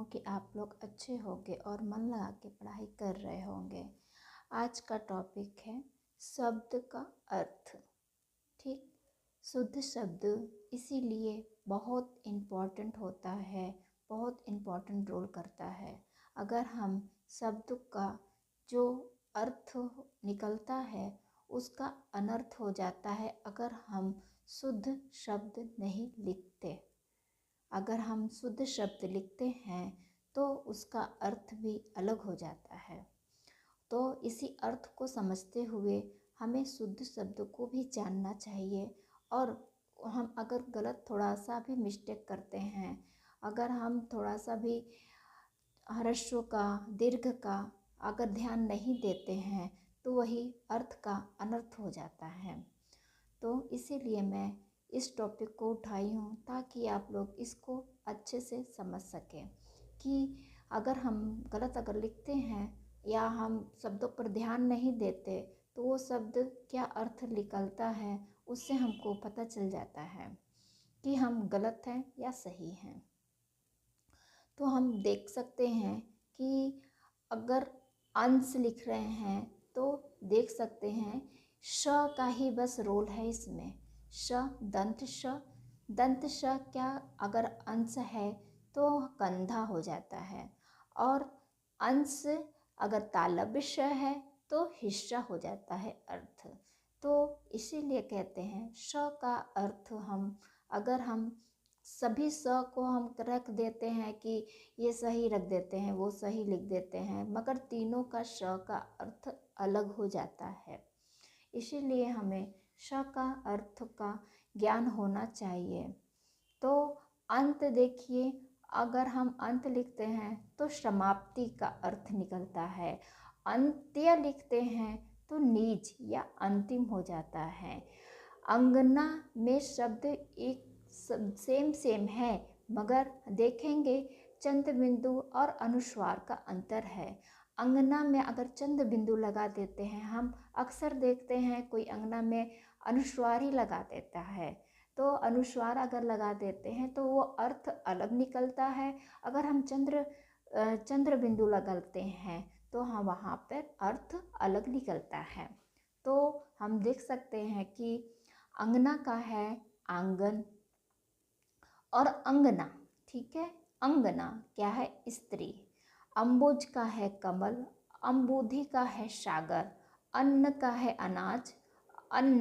हूँ कि आप लोग अच्छे होंगे और मन लगा के पढ़ाई कर रहे होंगे। आज का टॉपिक है शब्द का अर्थ। ठीक, शुद्ध शब्द इसीलिए बहुत इम्पोर्टेंट होता है, बहुत इम्पोर्टेंट रोल करता है। अगर हम शब्द का जो अर्थ निकलता है उसका अनर्थ हो जाता है अगर हम शुद्ध शब्द नहीं लिखते। अगर हम शुद्ध शब्द लिखते हैं तो उसका अर्थ भी अलग हो जाता है। तो इसी अर्थ को समझते हुए हमें शुद्ध शब्द को भी जानना चाहिए। और हम अगर गलत थोड़ा सा भी मिस्टेक करते हैं, अगर हम थोड़ा सा भी ह्रस्व का दीर्घ का अगर ध्यान नहीं देते हैं तो वही अर्थ का अनर्थ हो जाता है। तो इसीलिए मैं इस टॉपिक को उठाई हूँ ताकि आप लोग इसको अच्छे से समझ सकें कि अगर हम गलत अगर लिखते हैं या हम शब्दों पर ध्यान नहीं देते तो वो शब्द क्या अर्थ निकलता है उससे हमको पता चल जाता है कि हम गलत हैं या सही हैं। तो हम देख सकते हैं कि अगर अंश लिख रहे हैं तो देख सकते हैं श का ही बस रोल है इसमें। श, दंत श क्या अगर अंश है तो कंधा हो जाता है, और अंश अगर तालव्य श है तो हिस्सा हो जाता है अर्थ। तो इसीलिए कहते हैं श का अर्थ अगर हम सभी स को हम रख देते हैं कि ये सही रख देते हैं, वो सही लिख देते हैं, मगर तीनों का श का अर्थ अलग हो जाता है। इसीलिए हमें श का अर्थ का ज्ञान होना चाहिए। तो अंत देखिए, अगर हम अंत लिखते हैं तो समाप्ति का अर्थ निकलता है। अंत्य लिखते हैं तो नीच या अंतिम हो जाता है। अंगना में शब्द एक सेम है, मगर देखेंगे चंद बिंदु और अनुस्वार का अंतर है। अंगना में अगर चंद बिंदु लगा देते हैं, हम अक्सर देखते हैं कोई अंगना में अनुस्वार ही लगा देता है, तो अनुस्वार अगर लगा देते हैं तो वो अर्थ अलग निकलता है। अगर हम चंद्र बिंदु लगाते हैं तो हम वहाँ पर अर्थ अलग निकलता है। तो हम देख सकते हैं कि अंगना का है आंगन और अंगना, ठीक है। अंगना क्या है? स्त्री। अम्बुज का है कमल, अम्बुधि का है सागर, अन्न का है अनाज, अन्न